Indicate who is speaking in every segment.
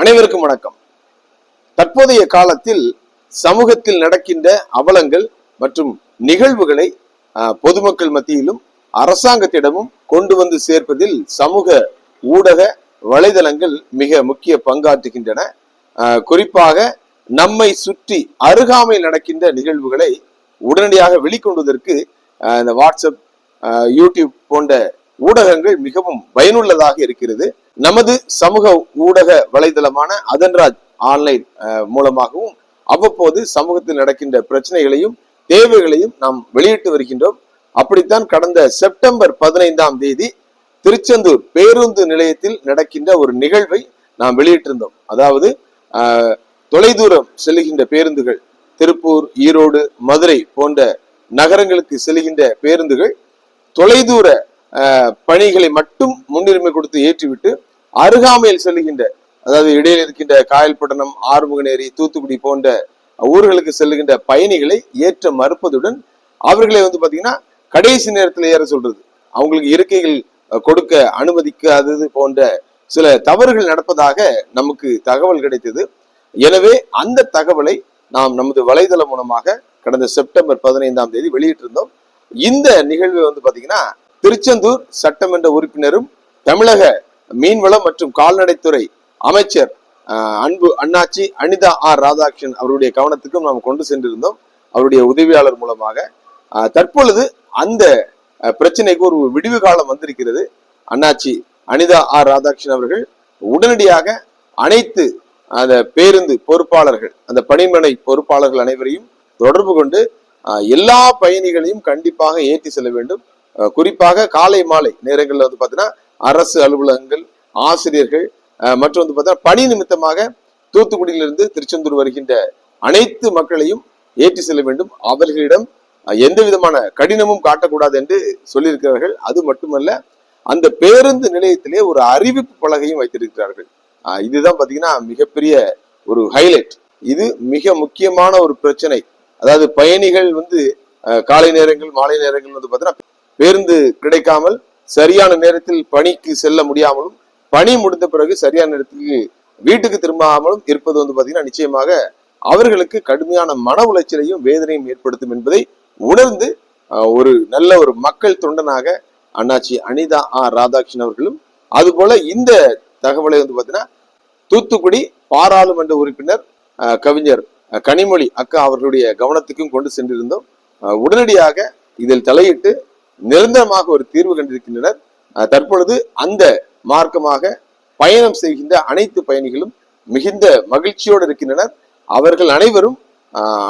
Speaker 1: அனைவருக்கும் வணக்கம். தற்போதைய காலத்தில் சமூகத்தில் நடக்கின்ற அவலங்கள் மற்றும் நிகழ்வுகளை பொதுமக்கள் மத்தியிலும் அரசாங்கத்திடமும் கொண்டு வந்து சேர்ப்பதில் சமூக ஊடக வலைதளங்கள் மிக முக்கிய பங்காற்றுகின்றன. குறிப்பாக நம்மை சுற்றி அருகாமையில் நடக்கின்ற நிகழ்வுகளை உடனடியாக வெளிக்கொண்டுவதற்கு இந்த வாட்ஸ்அப், யூடியூப் போன்ற ஊடகங்கள் மிகவும் பயனுள்ளதாக இருக்கிறது. நமது சமூக ஊடக வலைதளமான அதன்ராஜ் ஆன்லைன் மூலமாகவும் அவ்வப்போது சமூகத்தில் நடக்கின்ற பிரச்சனைகளையும் தேவைகளையும் நாம் வெளியிட்டு வருகின்றோம். அப்படித்தான் கடந்த செப்டம்பர் 15ஆம் தேதி திருச்செந்தூர் பேருந்து நிலையத்தில் நடக்கின்ற ஒரு நிகழ்வை நாம் வெளியிட்டிருந்தோம். அதாவது தொலைதூரம் செல்கின்ற பேருந்துகள், திருப்பூர், ஈரோடு, மதுரை போன்ற நகரங்களுக்கு செல்கின்ற பேருந்துகள் தொலைதூர பணிகளை மட்டும் முன்னுரிமை கொடுத்து ஏற்றிவிட்டு அருகாமையில் செல்லுகின்ற, அதாவது இடையில் இருக்கின்ற காயல்பட்டணம், ஆறுமுகநேரி, தூத்துக்குடி போன்ற ஊர்களுக்கு செல்லுகின்ற பயணிகளை ஏற்ற மறுப்பதுடன் அவர்களை பாத்தீங்கன்னா கடைசி நேரத்தில் ஏற சொல்றது, அவங்களுக்கு இருக்கைகள் கொடுக்க அனுமதிக்காதது போன்ற சில தவறுகள் நடப்பதாக நமக்கு தகவல் கிடைத்தது. எனவே அந்த தகவலை நாம் நமது வலைதளம் மூலமாக கடந்த செப்டம்பர் 15ஆம் தேதி வெளியிட்டிருந்தோம். இந்த நிகழ்வு பாத்தீங்கன்னா திருச்செந்தூர் சட்டமன்ற உறுப்பினரும் தமிழக மீன்வளம் மற்றும் கால்நடைத்துறை அமைச்சர் அன்பு அண்ணாச்சி அனிதா ஆர் ராதாகிருஷ்ணன் அவருடைய கவனத்துக்கும் நாம் கொண்டு சென்றிருந்தோம், அவருடைய உதவியாளர் மூலமாக. தற்பொழுது அந்த பிரச்சனைக்கு ஒரு விடிவு காலம் வந்திருக்கிறது. அண்ணாச்சி அனிதா ஆர் ராதாகிருஷ்ணன் அவர்கள் உடனடியாக அனைத்து அந்த பேருந்து பொறுப்பாளர்கள், அந்த பணிமனை பொறுப்பாளர்கள் அனைவரையும் தொடர்பு கொண்டு எல்லா பயணிகளையும் கண்டிப்பாக ஏற்றி செல்ல வேண்டும். குறிப்பாக காலை மாலை நேரங்களில் பாத்தீங்கன்னா அரசு அலுவலகங்கள், ஆசிரியர்கள் மற்றும் பாத்தீங்கன்னா பணி நிமித்தமாக தூத்துக்குடியிலிருந்து திருச்செந்தூர் வருகின்ற அனைத்து மக்களையும் ஏற்றி செல்ல வேண்டும். அவர்களிடம் எந்த விதமான கடினமும் காட்டக்கூடாது என்று சொல்லியிருக்கிறார்கள். அது மட்டுமல்ல, அந்த பேருந்து நிலையத்திலே ஒரு அறிவிப்பு பலகையும் வைத்திருக்கிறார்கள். இதுதான் பாத்தீங்கன்னா மிகப்பெரிய ஒரு ஹைலைட். இது மிக முக்கியமான ஒரு பிரச்சனை. அதாவது பயணிகள் காலை நேரங்கள், மாலை நேரங்கள் பாத்தீங்கன்னா பேருந்து கிடைக்காமல் சரியான நேரத்தில் பணிக்கு செல்ல முடியாமலும், பணி முடிந்த பிறகு சரியான நேரத்தில் வீட்டுக்கு திரும்பாமலும் இருப்பது பாத்தீங்கன்னா நிச்சயமாக அவர்களுக்கு கடுமையான மன உளைச்சலையும் வேதனையும் ஏற்படுத்தும் என்பதை உணர்ந்து ஒரு நல்ல ஒரு மக்கள் தொண்டனாக அண்ணாச்சி அனிதா ஆர் ராதாகிருஷ்ணன் அவர்களும், அதுபோல இந்த தகவலை பாத்தீங்கன்னா தூத்துக்குடி பாராளுமன்ற உறுப்பினர் கவிஞர் கனிமொழி அக்கா அவர்களுடைய கவனத்துக்கும் கொண்டு சென்றிருந்தோம். உடனடியாக இதில் தலையிட்டு நிரந்தரமாக ஒரு தீர்வு கண்டிருக்கின்றனர். தற்பொழுது அந்த மார்க்கமாக பயணம் செய்கின்ற அனைத்து பயணிகளும் மிகுந்த மகிழ்ச்சியோடு இருக்கின்றனர். அவர்கள் அனைவரும்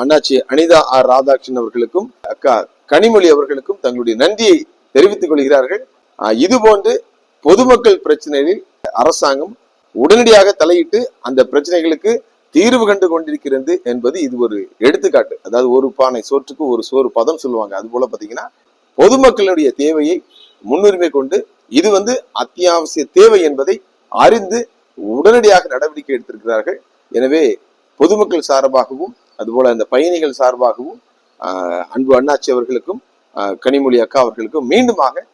Speaker 1: அண்ணாச்சி அனிதா ஆர் ராதாகிருஷ்ணன் அவர்களுக்கும் அக்கா கனிமொழி அவர்களுக்கும் தங்களுடைய நன்றியை தெரிவித்துக் கொள்கிறார்கள். இதுபோன்று பொதுமக்கள் பிரச்சனைகளில் அரசாங்கம் உடனடியாக தலையிட்டு அந்த பிரச்சனைகளுக்கு தீர்வு கண்டு கொண்டிருக்கிறது என்பது இது ஒரு எடுத்துக்காட்டு. அதாவது ஒரு பானை சோற்றுக்கு ஒரு சோறு பதம் சொல்லுவாங்க. அது போல பாத்தீங்கன்னா பொதுமக்களுடைய தேவையை முன்னுரிமை கொண்டு இது அத்தியாவசிய தேவை என்பதை அறிந்து உடனடியாக நடவடிக்கை எடுத்திருக்கிறார்கள். எனவே பொதுமக்கள் சார்பாகவும் அதுபோல அந்த பயணிகள் சார்பாகவும் அன்பு அண்ணாச்சி அவர்களுக்கும் கனிமொழி அக்கா அவர்களுக்கும் மீண்டுமாக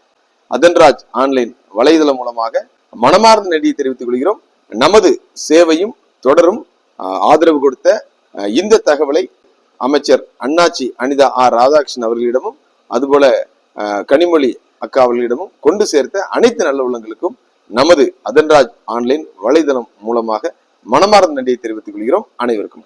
Speaker 1: அதன்ராஜ் ஆன்லைன் வலைதளம் மூலமாக மனமார்ந்த நன்றியை தெரிவித்துக் கொள்கிறோம். நமது சேவையும் தொடரும். ஆதரவு கொடுத்த இந்த தகவலை அமைச்சர் அண்ணாச்சி அனிதா ஆர் ராதாகிருஷ்ணன் அவர்களிடமும் அதுபோல கனிமொழி அக்கா அவர்களிடமும் கொண்டு சேர்த்த அனைத்து நல்ல உள்ளங்களுக்கும் நமது அதன்ராஜ் ஆன்லைன் வலைதளம் மூலமாக மனமார்ந்த நன்றியை தெரிவித்துக் கொள்கிறோம். அனைவருக்கும்